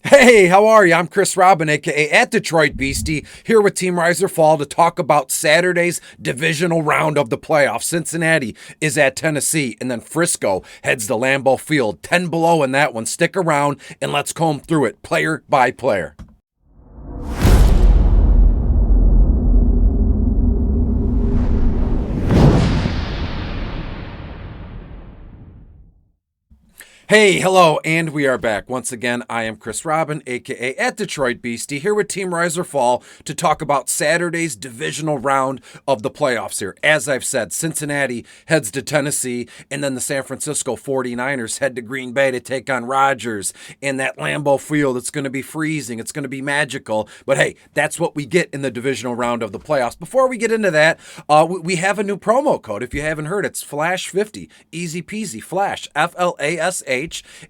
Hey, how are you? I'm Chris Robin, aka at Detroit Beastie, here with Team Riser Fall to talk about Saturday's divisional round of the playoffs. Cincinnati is at Tennessee, and then Frisco heads to Lambeau Field. 10 below in that one. Stick around and let's comb through it player by player. Hey, hello, and we are back. Once again, I am Chris Robin, aka at Detroit Beastie, here with Team Riser Fall to talk about Saturday's divisional round of the playoffs here. As I've said, Cincinnati heads to Tennessee, and then the San Francisco 49ers head to Green Bay to take on Rodgers. In that Lambeau Field, it's going to be freezing, it's going to be magical, but hey, that's what we get in the divisional round of the playoffs. Before we get into that, we have a new promo code. If you haven't heard, it's FLASH50, easy peasy, FLASH, FLASH.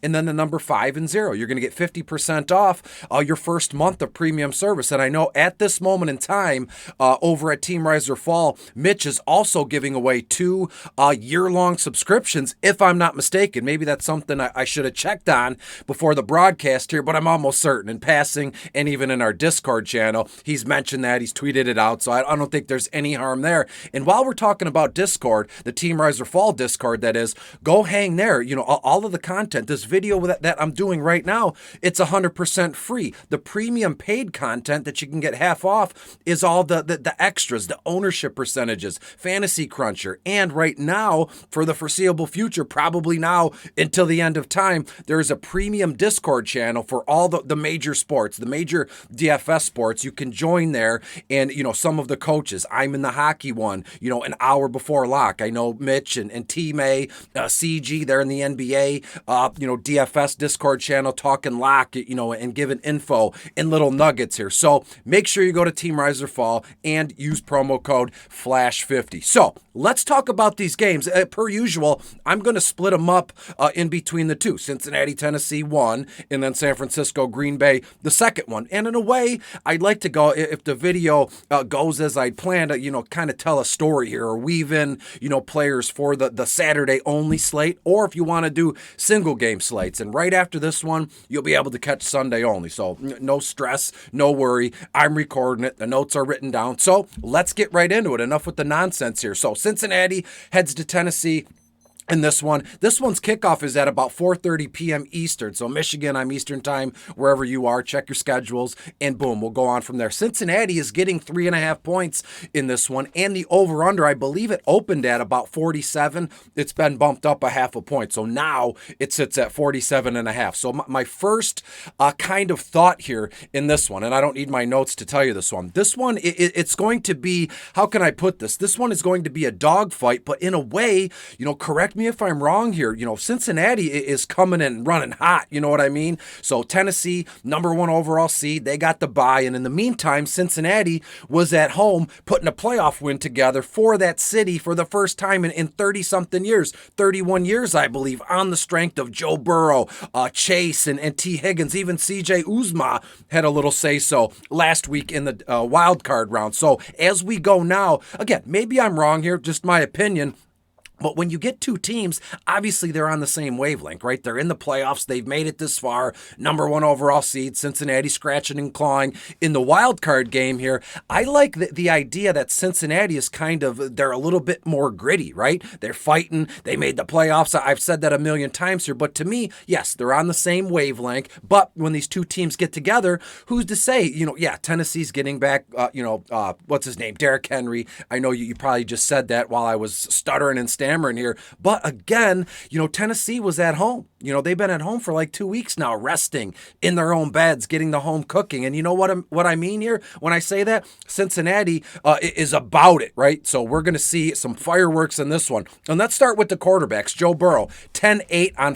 And then the number 5 and 0. You're going to get 50% off your first month of premium service. And I know at this moment in time, over at Team Riser Fall, Mitch is also giving away 2 year-long subscriptions, if I'm not mistaken. Maybe that's something I should have checked on before the broadcast here, but I'm almost certain. In passing, and even in our Discord channel, he's mentioned that. He's tweeted it out, so I don't think there's any harm there. And while we're talking about Discord, the Team Riser Fall Discord, that is, go hang there. You know, all of the content, this video that I'm doing right now, it's 100% free. The premium paid content that you can get half off is all the extras, the ownership percentages, Fantasy Cruncher, and right now, for the foreseeable future, probably now until the end of time, there's a premium Discord channel for all the major sports, the major DFS sports. You can join there, and you know, some of the coaches, I'm in the hockey one, you know, an hour before lock. I know Mitch and T-May, CG, they're in the NBA, DFS Discord channel talking lock, and giving info and little nuggets here. So make sure you go to Team Riser Fall and use promo code FLASH50. So let's talk about these games. Per usual, I'm going to split them up in between the two. Cincinnati, Tennessee, one, and then San Francisco, Green Bay, the second one. And in a way, I'd like to go, if the video goes as I'd planned, kind of tell a story here or weave in, players for the Saturday only slate, or if you want to do single game slates. And right after this one, you'll be able to catch Sunday only. So no stress, no worry. I'm recording it. The notes are written down. So let's get right into it. Enough with the nonsense here. So Cincinnati heads to Tennessee. And this one's kickoff is at about 4:30 p.m. Eastern. So Michigan, I'm Eastern time, wherever you are, check your schedules, and boom, we'll go on from there. Cincinnati is getting 3.5 points in this one, and the over-under, I believe it opened at about 47. It's been bumped up a half a point. So now it sits at 47.5. So my first kind of thought here in this one, and I don't need my notes to tell you this one. This one, it's going to be, how can I put this? This one is going to be a dogfight, but in a way, correct me if I'm wrong here. Cincinnati is coming and running hot. You know what I mean? So Tennessee, number 1 overall seed, they got the bye. And in the meantime, Cincinnati was at home putting a playoff win together for that city for the first time in 30-something years, 31 years, I believe, on the strength of Joe Burrow, Chase, and T. Higgins. Even CJ Usma had a little say-so last week in the wild card round. So as we go now, again, maybe I'm wrong here, just my opinion, but when you get two teams, obviously they're on the same wavelength, right? They're in the playoffs. They've made it this far. Number 1 overall seed, Cincinnati scratching and clawing in the wild card game here. I like the idea that Cincinnati is they're a little bit more gritty, right? They're fighting. They made the playoffs. I've said that a million times here. But to me, yes, they're on the same wavelength. But when these two teams get together, who's to say, Tennessee's getting back, what's his name? Derrick Henry. I know you probably just said that while I was stuttering and stammering here. But again, Tennessee was at home. They've been at home for like 2 weeks now, resting in their own beds, getting the home cooking. And you know what I mean here when I say that? Cincinnati is about it, right? So we're going to see some fireworks in this one. And let's start with the quarterbacks. Joe Burrow, 10-8 on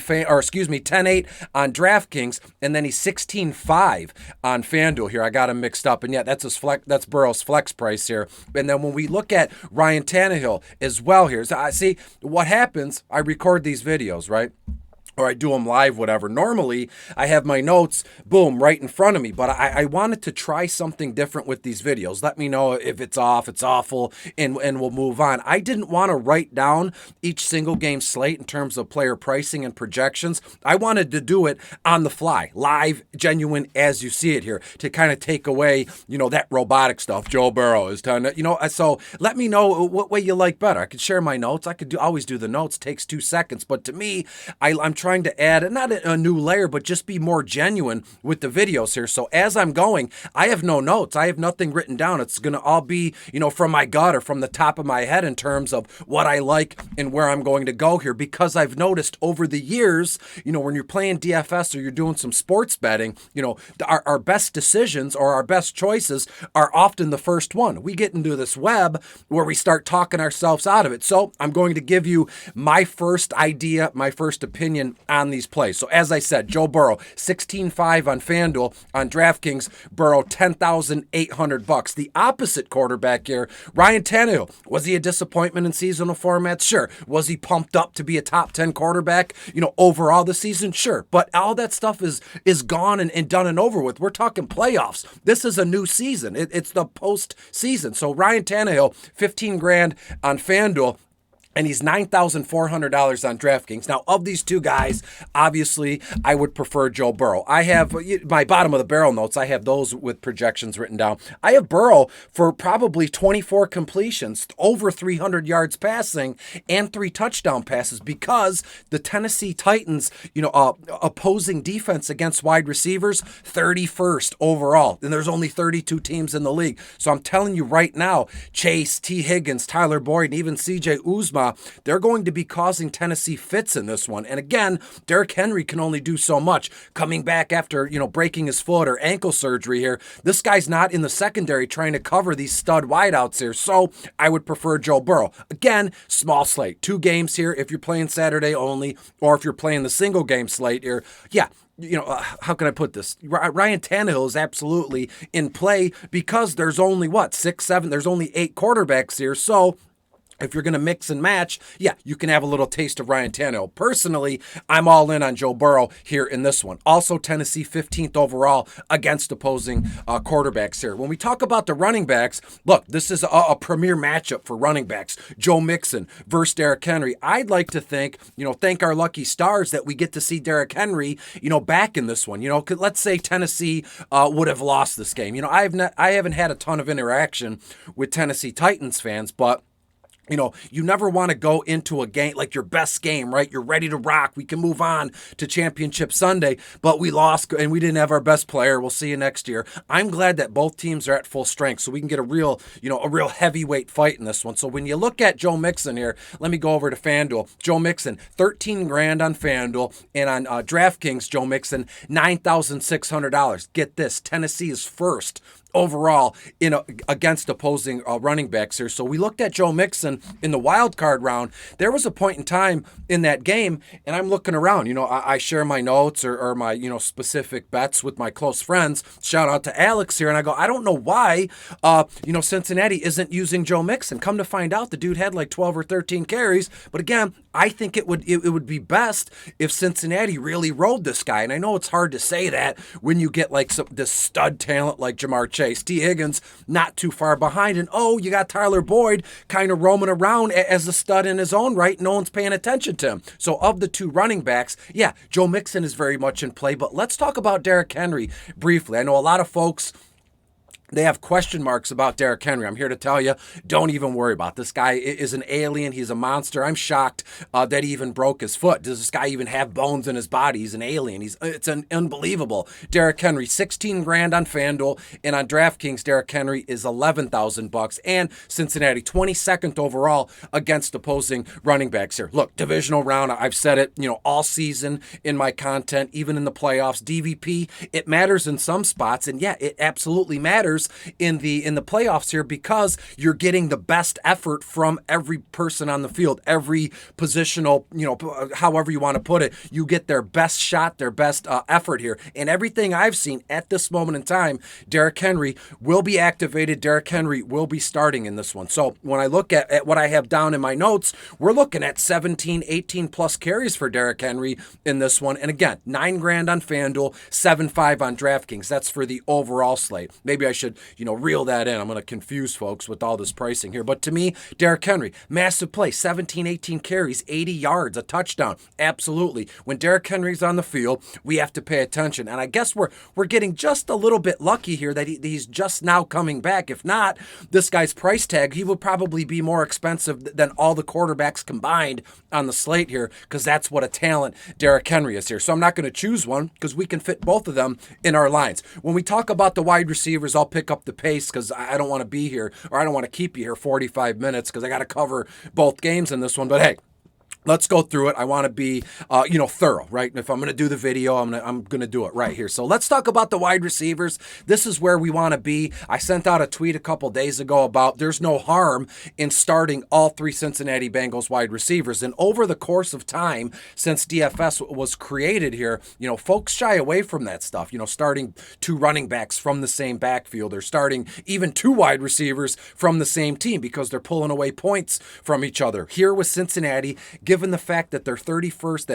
DraftKings, and then he's 16-5 on FanDuel here. I got him mixed up. And yeah, that's Burrow's flex price here. And then when we look at Ryan Tannehill as well here, so I see what happens. I record these videos, right? or I do them live, whatever. Normally, I have my notes, boom, right in front of me. But I wanted to try something different with these videos. Let me know if it's off, it's awful, and we'll move on. I didn't want to write down each single game slate in terms of player pricing and projections. I wanted to do it on the fly, live, genuine, as you see it here, to kind of take away, that robotic stuff. Joe Burrow is telling it, so let me know what way you like better. I could share my notes. I could always do the notes. Takes 2 seconds. But to me, I'm trying to add, not a new layer, but just be more genuine with the videos here. So as I'm going, I have no notes. I have nothing written down. It's going to all be, from my gut or from the top of my head in terms of what I like and where I'm going to go here. Because I've noticed over the years, when you're playing DFS or you're doing some sports betting, our best decisions or our best choices are often the first one. We get into this web where we start talking ourselves out of it. So I'm going to give you my first idea, my first opinion on these plays. So as I said, Joe Burrow, 16.5 on FanDuel. On DraftKings, Burrow, $10,800. The opposite quarterback here, Ryan Tannehill. Was he a disappointment in seasonal formats? Sure. Was he pumped up to be a top 10 quarterback, overall this season? Sure. But all that stuff is gone and done and over with. We're talking playoffs. This is a new season. It's the postseason. So Ryan Tannehill, 15 grand on FanDuel. And he's $9,400 on DraftKings. Now, of these two guys, obviously, I would prefer Joe Burrow. I have my bottom of the barrel notes. I have those with projections written down. I have Burrow for probably 24 completions, over 300 yards passing, and 3 touchdown passes because the Tennessee Titans, opposing defense against wide receivers, 31st overall. And there's only 32 teams in the league. So I'm telling you right now, Chase, T. Higgins, Tyler Boyd, and even C.J. Usma, they're going to be causing Tennessee fits in this one. And again, Derrick Henry can only do so much. Coming back after, breaking his foot or ankle surgery here, this guy's not in the secondary trying to cover these stud wideouts here. So I would prefer Joe Burrow. Again, small slate. 2 games here if you're playing Saturday only, or if you're playing the single game slate here. Yeah. How can I put this? Ryan Tannehill is absolutely in play because there's only 6, 7, there's only 8 quarterbacks here. So if you're going to mix and match, yeah, you can have a little taste of Ryan Tannehill. Personally, I'm all in on Joe Burrow here in this one. Also, Tennessee 15th overall against opposing quarterbacks here. When we talk about the running backs, look, this is a premier matchup for running backs. Joe Mixon versus Derrick Henry. I'd like to think, thank our lucky stars that we get to see Derrick Henry, back in this one. Let's say Tennessee would have lost this game. I haven't had a ton of interaction with Tennessee Titans fans, but you never want to go into a game like your best game, right? You're ready to rock. We can move on to Championship Sunday, but we lost and we didn't have our best player. We'll see you next year. I'm glad that both teams are at full strength so we can get a real heavyweight fight in this one. So when you look at Joe Mixon here, let me go over to FanDuel. Joe Mixon, 13 grand on FanDuel, and on DraftKings, Joe Mixon, $9,600. Get this, Tennessee is first overall against opposing running backs here. So we looked at Joe Mixon in the wild card round. There was a point in time in that game, and I'm looking around. I share my notes or my specific bets with my close friends. Shout out to Alex here, and I go, I don't know why Cincinnati isn't using Joe Mixon. Come to find out, the dude had like 12 or 13 carries. But again, I think it would be best if Cincinnati really rode this guy. And I know it's hard to say that when you get like this stud talent like Jamar Chase. T. Higgins not too far behind. And you got Tyler Boyd kind of roaming around as a stud in his own right. No one's paying attention to him. So of the 2 running backs, yeah, Joe Mixon is very much in play. But let's talk about Derrick Henry briefly. I know a lot of folks, they have question marks about Derrick Henry. I'm here to tell you, don't even worry about it. This guy is an alien. He's a monster. I'm shocked that he even broke his foot. Does this guy even have bones in his body? He's an alien. It's unbelievable. Derrick Henry, 16 grand on FanDuel, and on DraftKings, Derrick Henry is $11,000. And Cincinnati, 22nd overall against opposing running backs here. Look, divisional round. I've said it, all season in my content, even in the playoffs. DVP, it matters in some spots, and yeah, it absolutely matters receivers in the playoffs here because you're getting the best effort from every person on the field, every positional, however you want to put it. You get their best shot, their best effort here. And everything I've seen at this moment in time, Derrick Henry will be activated. Derrick Henry will be starting in this one. So when I look at what I have down in my notes, we're looking at 17, 18 plus carries for Derrick Henry in this one. And again, $9,000 on FanDuel, 7.5 on DraftKings. That's for the overall slate. Maybe I should, reel that in. I'm going to confuse folks with all this pricing here. But to me, Derrick Henry, massive play, 17, 18 carries, 80 yards, a touchdown. Absolutely. When Derrick Henry's on the field, we have to pay attention. And I guess we're getting just a little bit lucky here that he's just now coming back. If not, this guy's price tag, he would probably be more expensive than all the quarterbacks combined on the slate here, because that's what a talent Derrick Henry is here. So I'm not going to choose one because we can fit both of them in our lines. When we talk about the wide receivers, I'll pick up the pace because I don't want to be here, or I don't want to keep you here 45 minutes because I got to cover both games in this one. But hey, let's go through it. I want to be, thorough, right? If I'm going to do the video, I'm going to do it right here. So let's talk about the wide receivers. This is where we want to be. I sent out a tweet a couple days ago about there's no harm in starting all three Cincinnati Bengals wide receivers. And over the course of time, since DFS was created here, folks shy away from that stuff. Starting two running backs from the same backfield, or starting even two wide receivers from the same team because they're pulling away points from each other. Here with Cincinnati, given the fact that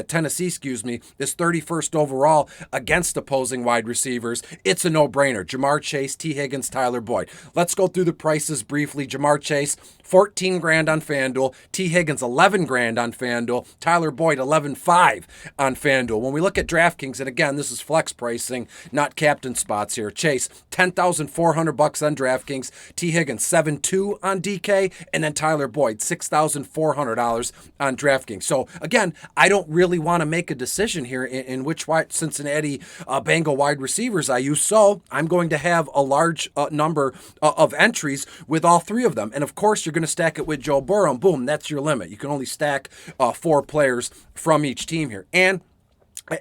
Tennessee is 31st overall against opposing wide receivers, it's a no-brainer. Jamar Chase, T. Higgins, Tyler Boyd. Let's go through the prices briefly. Jamar Chase, $14,000 on FanDuel. T. Higgins, $11,000 on FanDuel. Tyler Boyd, $11,500 on FanDuel. When we look at DraftKings, and again, this is flex pricing, not captain spots here. Chase, $10,400 on DraftKings. T. Higgins, $7,200 on DK, and then Tyler Boyd, $6,400 on DraftKings. So again, I don't really want to make a decision here in which Cincinnati Bengal wide receivers I use. So I'm going to have a large number of entries with all three of them. And of course, you're going to stack it with Joe Burrow. And boom, that's your limit. You can only stack 4 players from each team here. And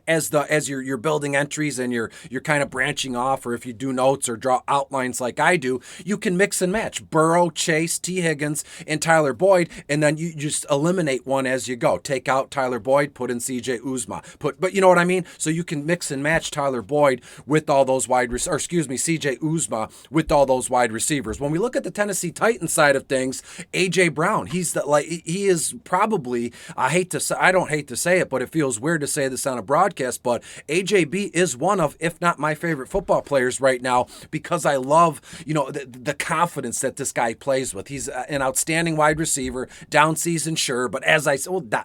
as you're building entries and you're kind of branching off, or if you do notes or draw outlines like I do, you can mix and match Burrow, Chase, T. Higgins, and Tyler Boyd, and then you just eliminate one as you go. Take out Tyler Boyd, put in Usma. But you know what I mean? So you can mix and match Tyler Boyd with all those CJ Usma with all those wide receivers. When we look at the Tennessee Titans side of things, AJ Brown, he is probably, I don't hate to say it, but it feels weird to say this on a broadcast, but AJB is one of, if not my favorite football players right now, because I love, the confidence that this guy plays with. He's an outstanding wide receiver, down season, sure, but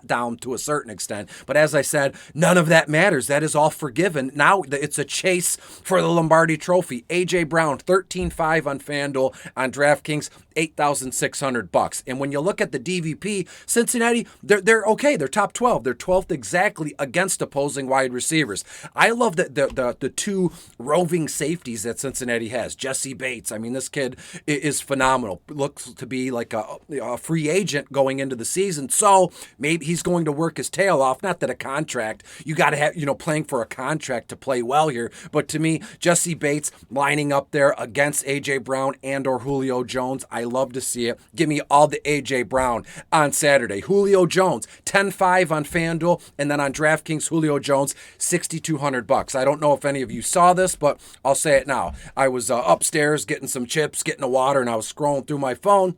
down to a certain extent, but as I said, none of that matters. That is all forgiven. Now it's a chase for the Lombardi Trophy. AJ Brown, $13,500 on FanDuel, on DraftKings, $8,600. And when you look at the DVP, Cincinnati, they're okay. They're top 12. They're 12th exactly against opposing wide receivers. I love the two roving safeties that Cincinnati has. Jesse Bates, this kid is phenomenal. Looks to be like a free agent going into the season, so maybe he's going to work his tail off. Not that a contract, you got to have, playing for a contract to play well here, but to me, Jesse Bates lining up there against AJ Brown and or Julio Jones, I love to see it. Give me all the AJ Brown on Saturday. Julio Jones, $10,500 on FanDuel, and then on DraftKings, Julio Jones, $6,200. I don't know if any of you saw this, but I'll say it now. I was upstairs getting some chips, getting a water, and I was scrolling through my phone,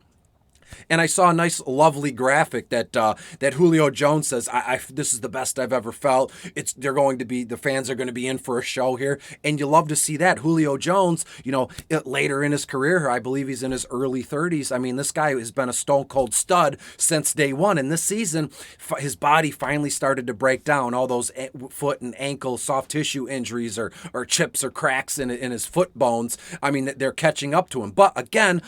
and I saw a nice, lovely graphic that Julio Jones says, this is the best I've ever felt. The fans are going to be in for a show here, and you love to see that. Julio Jones, later in his career, I believe he's in his early 30s. This guy has been a stone cold stud since day one, and this season, his body finally started to break down. All those foot and ankle soft tissue injuries or chips or cracks in his foot bones, they're catching up to him. But again,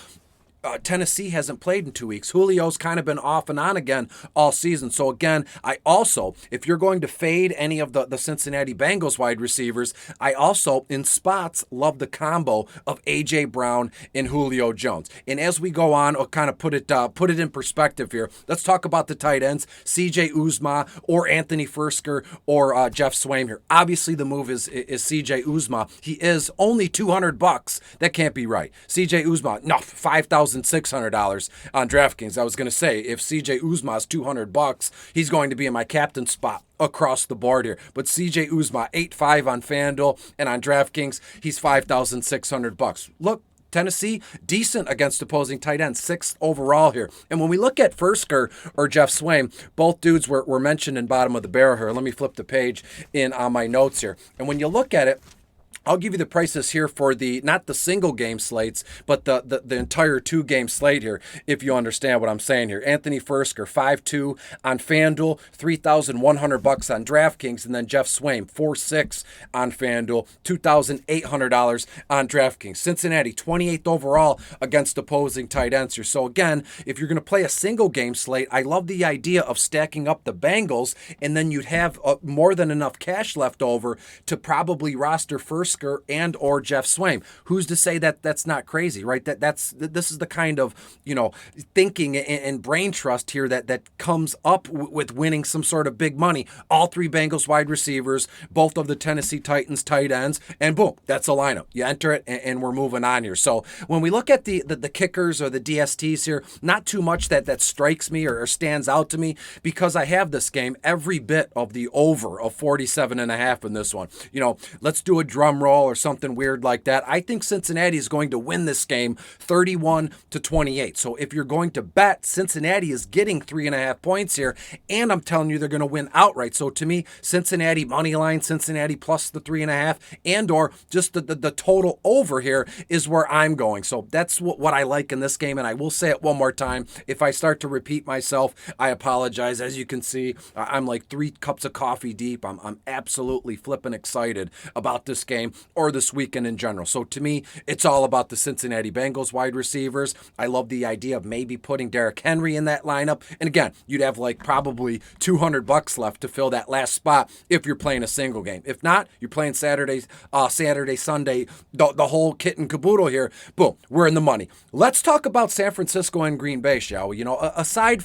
Tennessee hasn't played in 2 weeks. Julio's kind of been off and on again all season. So again, I also, if you're going to fade any of the Cincinnati Bengals wide receivers, I also, in spots, love the combo of A.J. Brown and Julio Jones. And as we go on, I'll kind of put it in perspective here. Let's talk about the tight ends, C.J. Usma or Anthony Firkser or Jeff Swaim here. Obviously, the move is C.J. Usma. He is only $200. That can't be right. C.J. Usma, no, $5,600 on DraftKings. I was going to say, if C.J. Usma is $200, he's going to be in my captain spot across the board here. But C.J. Usma, 8.5 on FanDuel, and on DraftKings, he's $5,600. Look, Tennessee, decent against opposing tight ends, 6th overall here. And when we look at Firkser or Jeff Swaim, both dudes were mentioned in bottom of the barrel here. Let me flip the page in on my notes here. And when you look at it, I'll give you the prices here for not the single game slates, but the entire 2-game slate here, if you understand what I'm saying here. Anthony Firkser, 5.2 on FanDuel, $3,100 on DraftKings, and then Jeff Swaim, 4.6 on FanDuel, $2,800 on DraftKings. Cincinnati, 28th overall against opposing tight ends here. So again, if you're going to play a single game slate, I love the idea of stacking up the Bengals, and then you'd have more than enough cash left over to probably roster Firkser and or Jeff Swaim. Who's to say that that's not crazy, right? This is the kind of, thinking and brain trust here that comes up with winning some sort of big money. All 3 Bengals wide receivers, both of the Tennessee Titans tight ends, and boom, that's a lineup. You enter it, and we're moving on here. So when we look at the kickers or the DSTs here, not too much that strikes me or stands out to me, because I have this game every bit of the over of 47.5 in this one. Let's do a drum roll or something weird like that. I think Cincinnati is going to win this game 31-28. So if you're going to bet, Cincinnati is getting 3.5 points here, and I'm telling you they're going to win outright. So to me, Cincinnati money line, Cincinnati plus the 3.5, and or just the total over here is where I'm going. So that's what I like in this game, and I will say it one more time. If I start to repeat myself, I apologize. As you can see, I'm like 3 cups of coffee deep. I'm absolutely flipping excited about this game or this weekend in general. So to me, it's all about the Cincinnati Bengals wide receivers. I love the idea of maybe putting Derrick Henry in that lineup. And again, you'd have like probably $200 left to fill that last spot if you're playing a single game. If not, you're playing Saturday, Sunday, the whole kit and caboodle here. Boom, we're in the money. Let's talk about San Francisco and Green Bay, shall we? Aside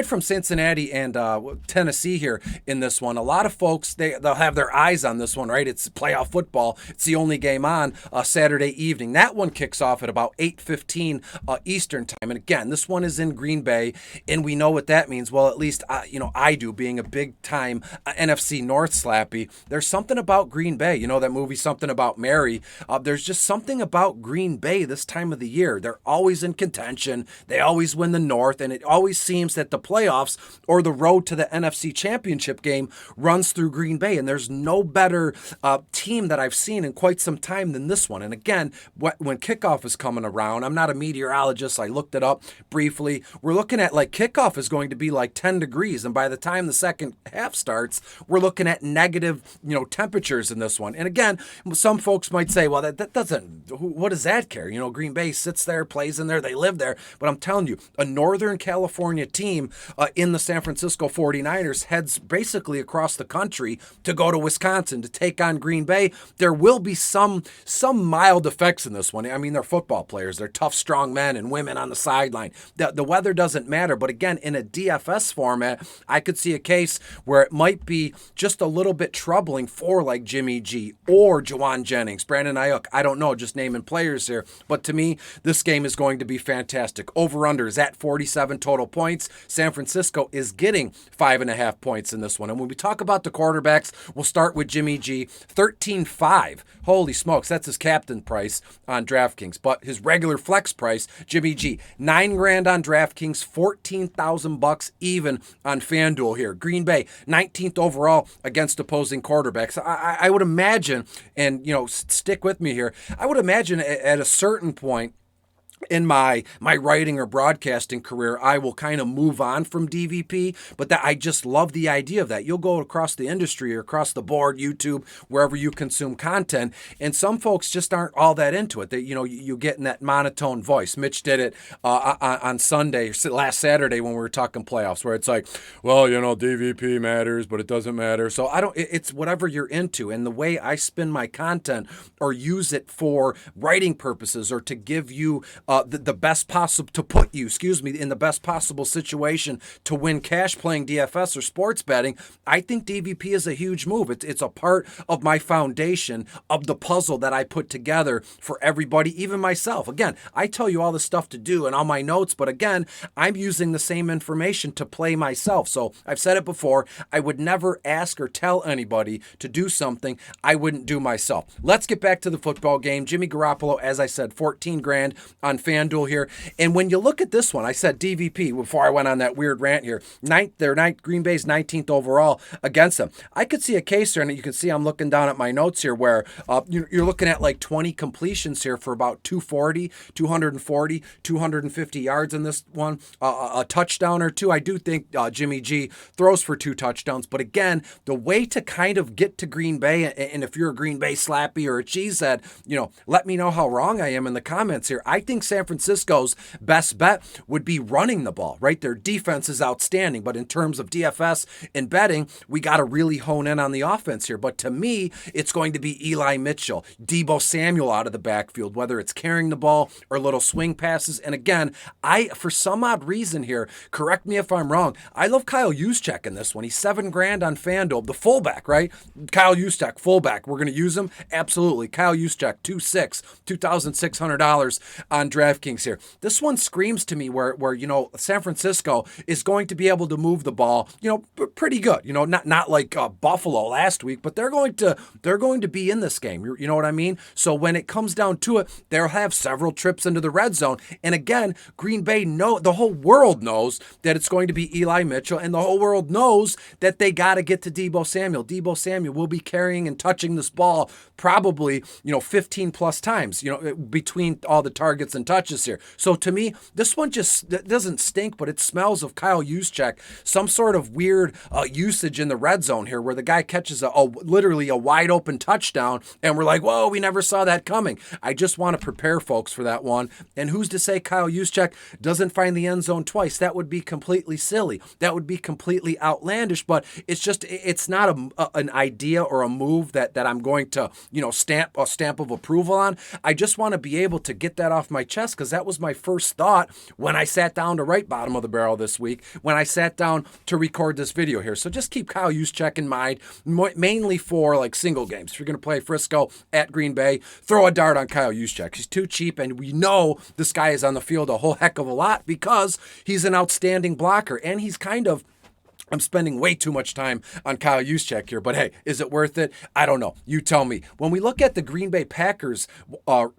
from Cincinnati and Tennessee here in this one, a lot of folks, they'll have their eyes on this one, right? It's playoff football. It's the only game on Saturday evening. That one kicks off at about 8:15 Eastern time. And again, this one is in Green Bay, and we know what that means. Well, at least I do, being a big-time NFC North slappy. There's something about Green Bay. That movie, Something About Mary. There's just something about Green Bay this time of the year. They're always in contention. They always win the North, and it always seems that the playoffs or the road to the NFC Championship game runs through Green Bay, and there's no better team that I've seen in quite some time than this one. And again, when kickoff is coming around, I'm not a meteorologist. I looked it up briefly. We're looking at kickoff is going to be 10 degrees, and by the time the second half starts, we're looking at negative temperatures in this one. And again, some folks might say, well, that doesn't, what does that care? Green Bay sits there, plays in there, they live there. But I'm telling you, a Northern California team in the San Francisco 49ers heads basically across the country to go to Wisconsin to take on Green Bay. There will be some mild effects in this one. I mean, they're football players. They're tough, strong men and women on the sideline. The weather doesn't matter. But again, in a DFS format, I could see a case where it might be just a little bit troubling for Jimmy G or Juwan Jennings, Brandon Ayuk. I don't know, just naming players here. But to me, this game is going to be fantastic. Over-under is at 47 total points. San Francisco is getting 5.5 points in this one. And when we talk about the quarterbacks, we'll start with Jimmy G, 13.5. Holy smokes, that's his captain price on DraftKings. But his regular flex price, Jimmy G, $9,000 on DraftKings, $14,000 even on FanDuel here. Green Bay, 19th overall against opposing quarterbacks. I would imagine, and stick with me here, I would imagine at a certain point, in my writing or broadcasting career, I will kind of move on from DVP, but that I just love the idea of that. You'll go across the industry or across the board, YouTube, wherever you consume content, and some folks just aren't all that into it. That you get in that monotone voice. Mitch did it on Sunday, last Saturday when we were talking playoffs, where it's like, well, DVP matters, but it doesn't matter. So I don't. It's whatever you're into, and the way I spin my content or use it for writing purposes or to give you the best possible, to put you, in the best possible situation to win cash playing DFS or sports betting, I think DVP is a huge move. It's a part of my foundation of the puzzle that I put together for everybody, even myself. Again, I tell you all the stuff to do and all my notes, but again, I'm using the same information to play myself. So I've said it before, I would never ask or tell anybody to do something I wouldn't do myself. Let's get back to the football game. Jimmy Garoppolo, as I said, 14 grand on FanDuel here. And when you look at this one, I said DVP before I went on that weird rant here. Green Bay's 19th overall against them. I could see a case here, and you can see I'm looking down at my notes here where you're looking at like 20 completions here for about 240, 250 yards in this one, a touchdown or two. I do think Jimmy G throws for 2 touchdowns. But again, the way to kind of get to Green Bay, and if you're a Green Bay slappy or a cheesehead, let me know how wrong I am in the comments here. I think San Francisco's best bet would be running the ball, right? Their defense is outstanding, but in terms of DFS and betting, we got to really hone in on the offense here. But to me, it's going to be Eli Mitchell, Deebo Samuel out of the backfield, whether it's carrying the ball or little swing passes. And again, for some odd reason here, correct me if I'm wrong, I love Kyle Juszczyk in this one. He's 7 grand on FanDuel, the fullback, right? Kyle Juszczyk, fullback. We're going to use him? Absolutely. Kyle Juszczyk, $2,600 on Draftkings here. This one screams to me where San Francisco is going to be able to move the ball, pretty good. Not like Buffalo last week, but they're going to be in this game. You know what I mean? So when it comes down to it, they'll have several trips into the red zone. And again, Green Bay the whole world knows that it's going to be Eli Mitchell, and the whole world knows that they got to get to Deebo Samuel. Deebo Samuel will be carrying and touching this ball probably 15 plus times, between all the targets and touches here. So to me, this one just doesn't stink, but it smells of Kyle Juszczyk, some sort of weird usage in the red zone here where the guy catches literally a wide open touchdown and we're like, whoa, we never saw that coming. I just want to prepare folks for that one. And who's to say Kyle Juszczyk doesn't find the end zone twice? That would be completely silly. That would be completely outlandish, but it's not an idea or a move that I'm going to, stamp a stamp of approval on. I just want to be able to get that off my chest because that was my first thought when I sat down to write Bottom of the Barrel this week, when I sat down to record this video here. So just keep Kyle Juszczyk in mind, mainly for like single games. If you're going to play Frisco at Green Bay, throw a dart on Kyle Juszczyk. He's too cheap, and we know this guy is on the field a whole heck of a lot because he's an outstanding blocker, and he's I'm spending way too much time on Kyle Juszczyk here, but hey, is it worth it? I don't know. You tell me. When we look at the Green Bay Packers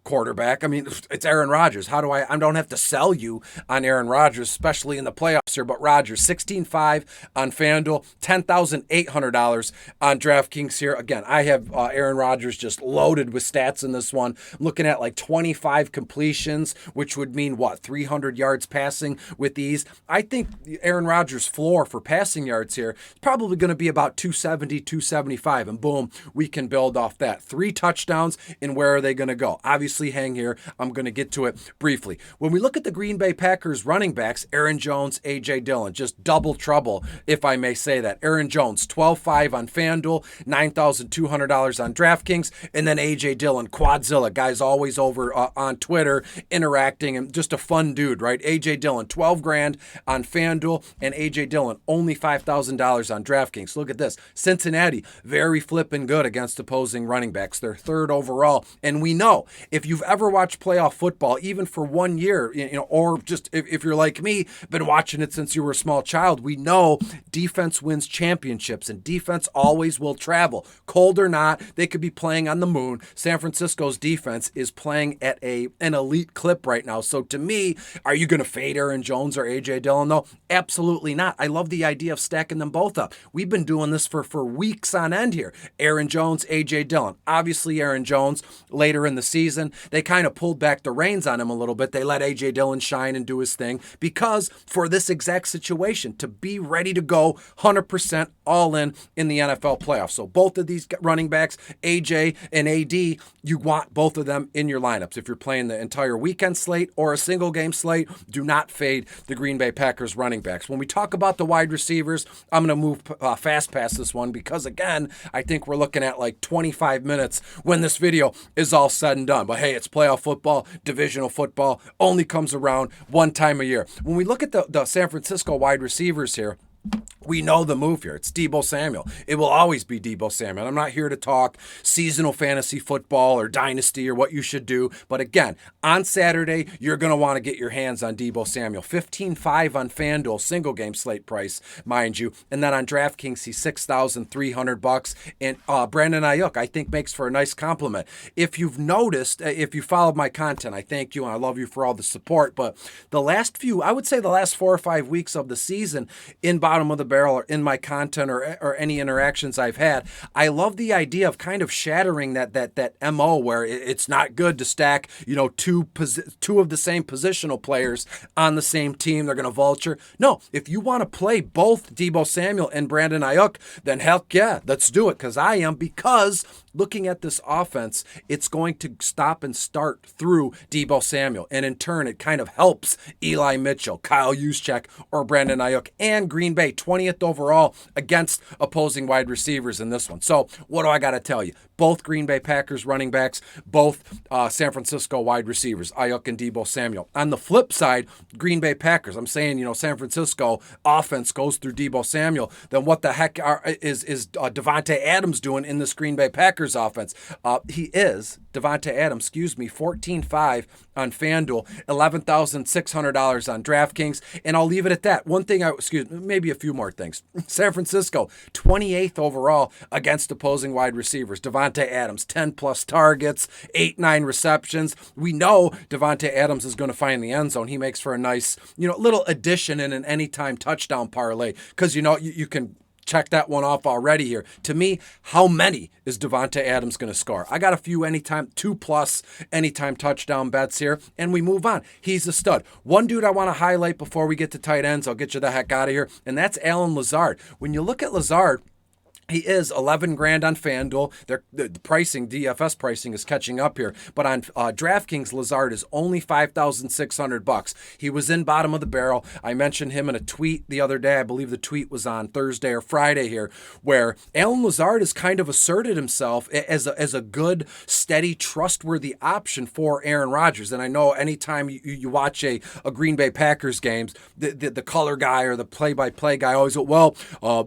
quarterback, it's Aaron Rodgers. I don't have to sell you on Aaron Rodgers, especially in the playoffs here, but Rodgers, 16.5 on FanDuel, $10,800 on DraftKings here. Again, I have Aaron Rodgers just loaded with stats in this one. I'm looking at like 25 completions, which would mean 300 yards passing with ease. I think Aaron Rodgers' floor for passing yards here is probably going to be about 270, 275, and boom, we can build off that. 3 touchdowns, and where are they going to go? Obviously, hang here. I'm going to get to it briefly. When we look at the Green Bay Packers running backs, Aaron Jones, A.J. Dillon, just double trouble, if I may say that. Aaron Jones, 12.5 on FanDuel, $9,200 on DraftKings, and then A.J. Dillon, Quadzilla, guy's always over on Twitter interacting, and just a fun dude, right? A.J. Dillon, 12 grand on FanDuel, and A.J. Dillon, only $5,000 on DraftKings. Look at this. Cincinnati, very flipping good against opposing running backs. They're 3rd overall. And we know, if you've ever watched playoff football, even for 1 year, or just if you're like me, been watching it since you were a small child, we know defense wins championships, and defense always will travel. Cold or not, they could be playing on the moon. San Francisco's defense is playing at an elite clip right now. So to me, are you going to fade Aaron Jones or A.J. Dillon, though? Absolutely not. I love the idea of of stacking them both up. We've been doing this for weeks on end here. Aaron Jones, A.J. Dillon. Obviously, Aaron Jones, later in the season, they kind of pulled back the reins on him a little bit. They let A.J. Dillon shine and do his thing because for this exact situation, to be ready to go 100% all in the NFL playoffs. So both of these running backs, A.J. and A.D., you want both of them in your lineups. If you're playing the entire weekend slate or a single game slate, do not fade the Green Bay Packers running backs. When we talk about the wide receivers, I'm going to move fast past this one because, again, I think we're looking at like 25 minutes when this video is all said and done. But hey, it's playoff football, divisional football, only comes around one time a year. When we look at the San Francisco wide receivers here, we know the move here. It's Deebo Samuel. It will always be Deebo Samuel. I'm not here to talk seasonal fantasy football or dynasty or what you should do. But again, on Saturday, you're going to want to get your hands on Deebo Samuel. 15.5 on FanDuel, single game slate price, mind you. And then on DraftKings, he's $6,300. And Brandon Ayuk, I think, makes for a nice compliment. If you've noticed, if you followed my content, I thank you and I love you for all the support. But the last 4 or 5 weeks of the season in bottom of the barrel or in my content or any interactions I've had, I love the idea of kind of shattering that MO where it's not good to stack, two of the same positional players on the same team. They're going to vulture. No, if you want to play both Deebo Samuel and Brandon Ayuk, then heck yeah, let's do it because looking at this offense, it's going to stop and start through Deebo Samuel. And in turn, it kind of helps Eli Mitchell, Kyle Juszczyk, or Brandon Ayuk, and Green Bay 20th overall against opposing wide receivers in this one. So what do I got to tell you? Both Green Bay Packers running backs, both San Francisco wide receivers, Ayuk and Deebo Samuel. On the flip side, Green Bay Packers, I'm saying, San Francisco offense goes through Deebo Samuel, then what the heck is Davante Adams doing in this Green Bay Packers offense? He is, Davante Adams, 14.5 on FanDuel, $11,600 on DraftKings, and I'll leave it at that. Maybe a few more things. San Francisco, 28th overall against opposing wide receivers. Davante Adams, 10 plus targets, 8-9 receptions. We know Davante Adams is going to find the end zone. He makes for a nice, little addition in an anytime touchdown parlay because, you can check that one off already here. To me, how many is Davante Adams going to score? I got a few 2+ anytime touchdown bets here, and we move on. He's a stud. One dude I want to highlight before we get to tight ends, I'll get you the heck out of here, and that's Allen Lazard. When you look at Lazard, he is $11,000 on FanDuel. The pricing, DFS pricing, is catching up here. But on DraftKings, Lazard is only $5,600. He was in bottom of the barrel. I mentioned him in a tweet the other day. I believe the tweet was on Thursday or Friday here, where Allen Lazard has kind of asserted himself as a good, steady, trustworthy option for Aaron Rodgers. And I know anytime you watch a Green Bay Packers games, the color guy or the play-by-play guy always go,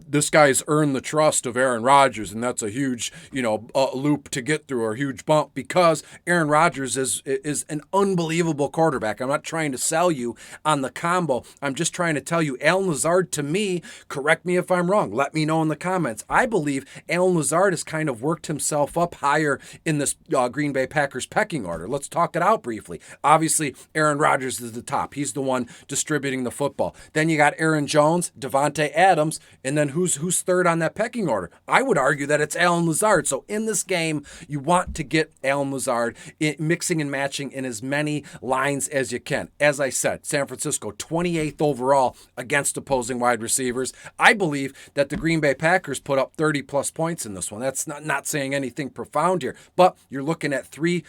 this guy's earned the trust of Aaron Rodgers, and that's a huge, loop to get through, or a huge bump, because Aaron Rodgers is an unbelievable quarterback. I'm not trying to sell you on the combo. I'm just trying to tell you, Allen Lazard, to me, correct me if I'm wrong, let me know in the comments. I believe Allen Lazard has kind of worked himself up higher in this Green Bay Packers pecking order. Let's talk it out briefly. Obviously, Aaron Rodgers is the top. He's the one distributing the football. Then you got Aaron Jones, Davante Adams, and then who's third on that pecking order? I would argue that it's Allen Lazard. So in this game, you want to get Allen Lazard mixing and matching in as many lines as you can. As I said, San Francisco 28th overall against opposing wide receivers. I believe that the Green Bay Packers put up 30 plus points in this one. That's not saying anything profound here, but you're looking at 3+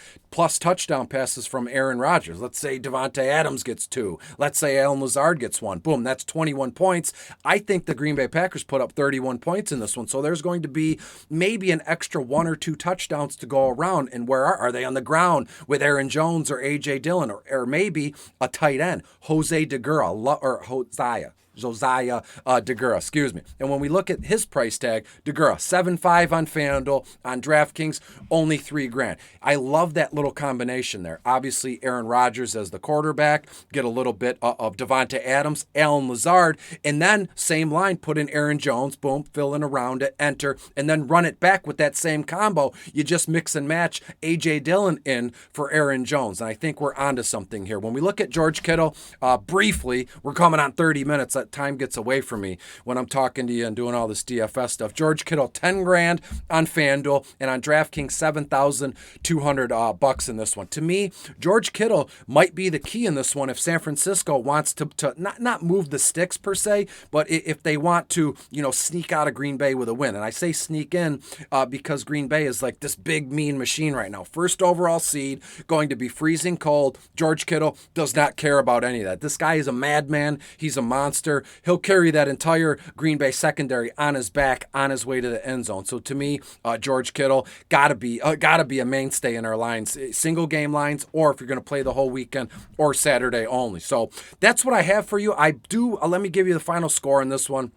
touchdown passes from Aaron Rodgers. Let's say Davante Adams gets 2. Let's say Allen Lazard gets 1. Boom, that's 21 points. I think the Green Bay Packers put up 31 points in this one. So there's going to be maybe an extra 1 or 2 touchdowns to go around. And where are they? On the ground with Aaron Jones or A.J. Dillon or maybe a tight end, Josiah Deguara, excuse me. And when we look at his price tag, Deguara, 7.5 on FanDuel, on DraftKings, only $3,000. I love that little combination there. Obviously, Aaron Rodgers as the quarterback, get a little bit of Davante Adams, Allen Lazard, and then same line, put in Aaron Jones, boom, fill in around it, enter, and then run it back with that same combo. You just mix and match A.J. Dillon in for Aaron Jones, and I think we're onto something here. When we look at George Kittle, briefly, we're coming on 30 minutes. time gets away from me when I'm talking to you and doing all this DFS stuff. George Kittle, 10 grand on FanDuel, and on DraftKings, 7,200 bucks in this one. To me, George Kittle might be the key in this one if San Francisco wants to not move the sticks per se, but if they want to, sneak out of Green Bay with a win. And I say sneak in because Green Bay is like this big, mean machine right now. First overall seed, going to be freezing cold. George Kittle does not care about any of that. This guy is a madman. He's a monster. He'll carry that entire Green Bay secondary on his back on his way to the end zone. So to me, George Kittle gotta be a mainstay in our lines, single game lines, or if you're going to play the whole weekend or Saturday only. So that's what I have for you. Let me give you the final score in this one.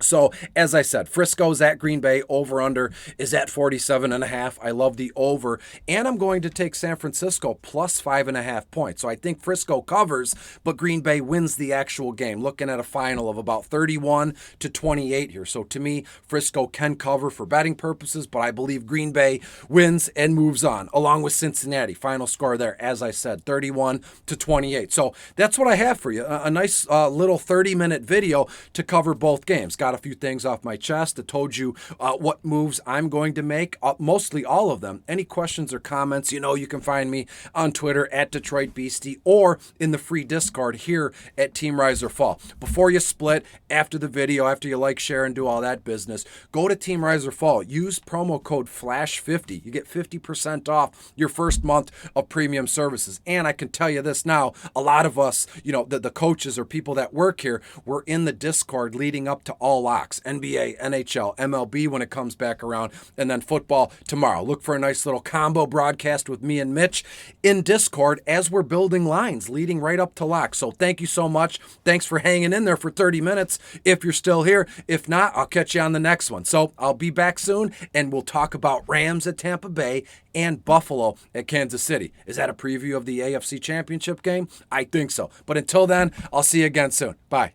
So, as I said, Frisco's at Green Bay, over-under is at 47.5. I love the over. And I'm going to take San Francisco plus 5.5 points. So I think Frisco covers, but Green Bay wins the actual game. Looking at a final of about 31-28 here. So to me, Frisco can cover for betting purposes, but I believe Green Bay wins and moves on, along with Cincinnati. Final score there, as I said, 31-28. So that's what I have for you. A nice little 30-minute video to cover both games. Got a few things off my chest. I told you what moves I'm going to make, mostly all of them. Any questions or comments, you can find me on Twitter at Detroit Beastie or in the free Discord here at Team Rise or Fall. Before you split, after the video, after you like, share, and do all that business, go to Team Rise or Fall. Use promo code FLASH50. You get 50% off your first month of premium services. And I can tell you this now, a lot of us, the coaches or people that work here, were in the Discord leading up to all locks, NBA, NHL, MLB when it comes back around, and then football tomorrow. Look for a nice little combo broadcast with me and Mitch in Discord as we're building lines leading right up to lock. So thank you so much. Thanks for hanging in there for 30 minutes if you're still here. If not, I'll catch you on the next one. So I'll be back soon, and we'll talk about Rams at Tampa Bay and Buffalo at Kansas City. Is that a preview of the AFC Championship game? I think so. But until then, I'll see you again soon. Bye.